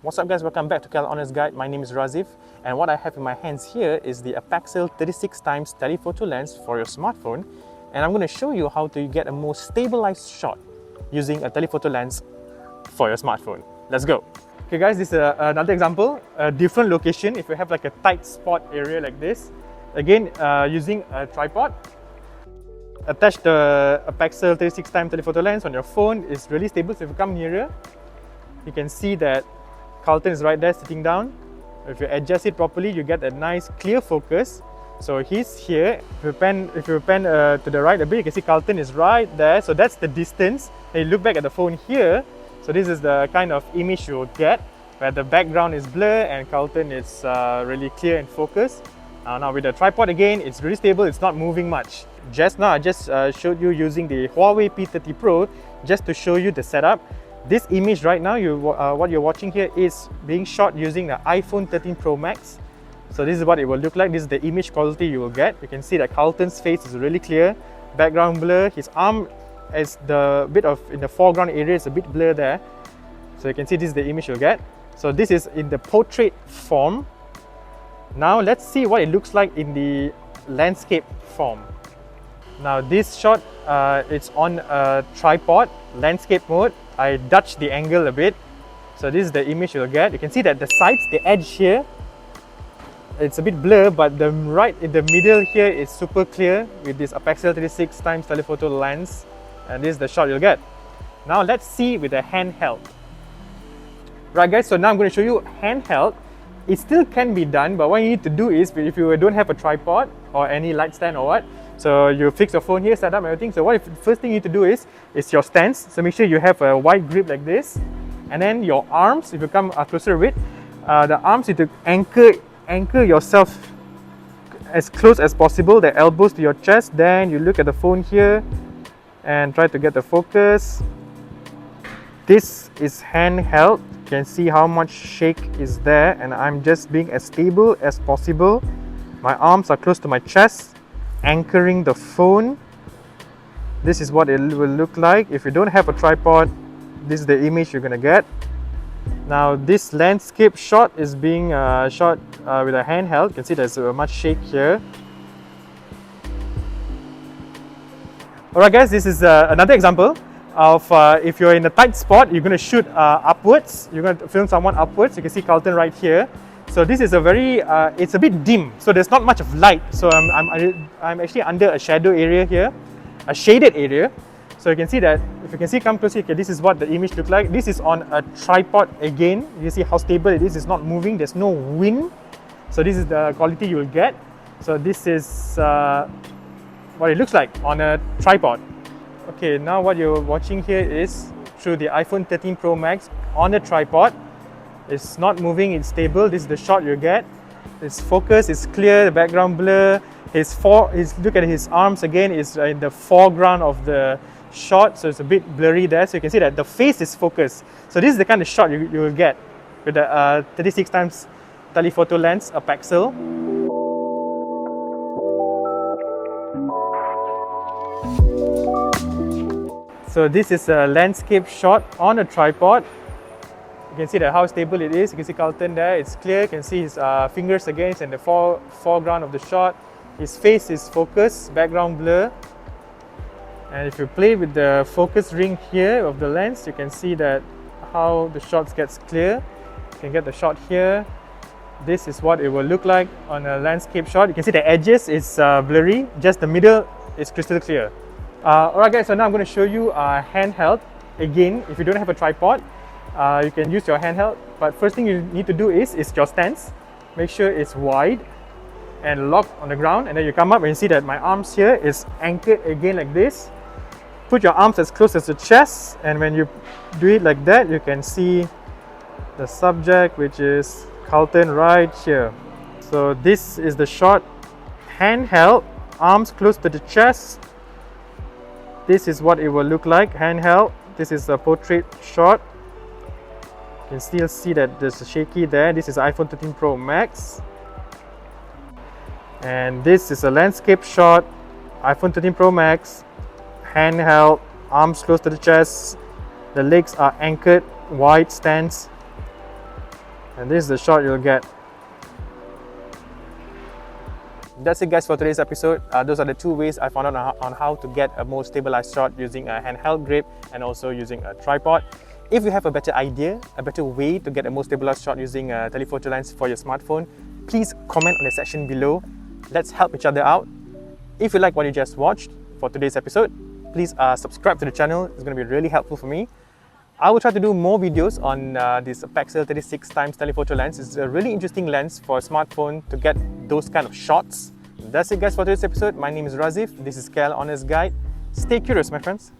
What's up guys, welcome back to Cal Honors Guide. My name is Razif, and what I have in my hands here is the APEXEL 36x telephoto lens for your smartphone, and I'm going to show you how to get a more stabilized shot using a telephoto lens for your smartphone. Let's go! Okay guys, this is another example, a different location. If you have like a tight spot area like this, again using a tripod, attach the APEXEL 36x telephoto lens on your phone. It's really stable, so if you come nearer, you can see that Carlton is right there sitting down. If you adjust it properly, you get a nice clear focus. So he's here. If you pan to the right a bit, you can see Carlton is right there. So that's the distance. Then you look back at the phone here. So this is the kind of image you'll get, where the background is blurred and Carlton is really clear and focused. Now with the tripod again, it's really stable. It's not moving much. Just now I just showed you using the Huawei P30 Pro just to show you the setup. This image right now, what you're watching here is being shot using the iPhone 13 Pro Max. So this is what it will look like. This is the image quality you will get. You can see that Carlton's face is really clear, background blur. His arm is in the foreground area, is a bit blur there. So you can see this is the image you'll get. So this is in the portrait form. Now let's see what it looks like in the landscape form. Now this shot, it's on a tripod, landscape mode. I dutched the angle a bit, so this is the image you'll get. You can see that the sides, the edge here, it's a bit blur, but the right in the middle here is super clear with this APEXEL 36x telephoto lens, and this is the shot you'll get. Now let's see with the handheld. Right guys, so now I'm going to show you handheld. It still can be done, but what you need to do is, if you don't have a tripod or any light stand or what, so you fix your phone here, set up everything. So first thing you need to do is your stance. So make sure you have a wide grip like this, and then your arms, if you come closer with the arms, you need to anchor yourself as close as possible, the elbows to your chest. Then you look at the phone here and try to get the focus. This is handheld. You can see how much shake is there, and I'm just being as stable as possible. My arms are close to my chest, anchoring the phone. This is what it will look like. If you don't have a tripod, this is the image you're gonna get. Now this landscape shot is being shot with a handheld. You can see there's much shake here. Alright guys, this is another example of if you're in a tight spot, you're going to shoot upwards. You're going to film someone upwards. You can see Carlton right here. So this is a very, it's a bit dim, so there's not much of light. So I'm actually under a shadow area here, a shaded area. So you can see that, if you can see, come closer, okay, this is what the image looks like. This is on a tripod again. You see how stable it is. It's not moving. There's no wind. So this is the quality you will get. So this is what it looks like on a tripod. Okay, now what you're watching here is through the iPhone 13 Pro Max on a tripod. It's not moving, it's stable. This is the shot you get. Its focus is clear, the background blur. Look at his arms again, is in the foreground of the shot, so it's a bit blurry there. So you can see that the face is focused. So this is the kind of shot you will get with the 36x telephoto lens APEXEL. So this is a landscape shot on a tripod. You can see that how stable it is. You can see Carlton there, it's clear. You can see his fingers again in the foreground of the shot. His face is focused, background blur. And if you play with the focus ring here of the lens, you can see that how the shots gets clear. You can get the shot here. This is what it will look like on a landscape shot. You can see the edges is blurry, just the middle is crystal clear. Alright guys, so now I'm going to show you handheld. Again, if you don't have a tripod, you can use your handheld. But first thing you need to do is your stance. Make sure it's wide and locked on the ground. And then you come up and you see that my arms here is anchored again like this. Put your arms as close as your chest. And when you do it like that, you can see the subject, which is Carlton right here. So this is the shot, handheld, arms close to the chest. This is what it will look like, handheld. This is a portrait shot. You can still see that there's a shaky there. This is iPhone 13 Pro Max. And this is a landscape shot, iPhone 13 Pro Max, handheld, arms close to the chest. The legs are anchored, wide stance. And this is the shot you'll get. That's it guys for today's episode. Those are the two ways I found out on how to get a more stabilized shot using a handheld grip and also using a tripod. If you have a better idea, a better way to get a more stabilized shot using a telephoto lens for your smartphone, please comment on the section below. Let's help each other out. If you like what you just watched for today's episode, please subscribe to the channel. It's going to be really helpful for me. I will try to do more videos on this APEXEL 36x telephoto lens. It's a really interesting lens for a smartphone to get those kind of shots. That's it guys for today's episode. My name is Razif. This is Cal Honest Guide. Stay curious, my friends.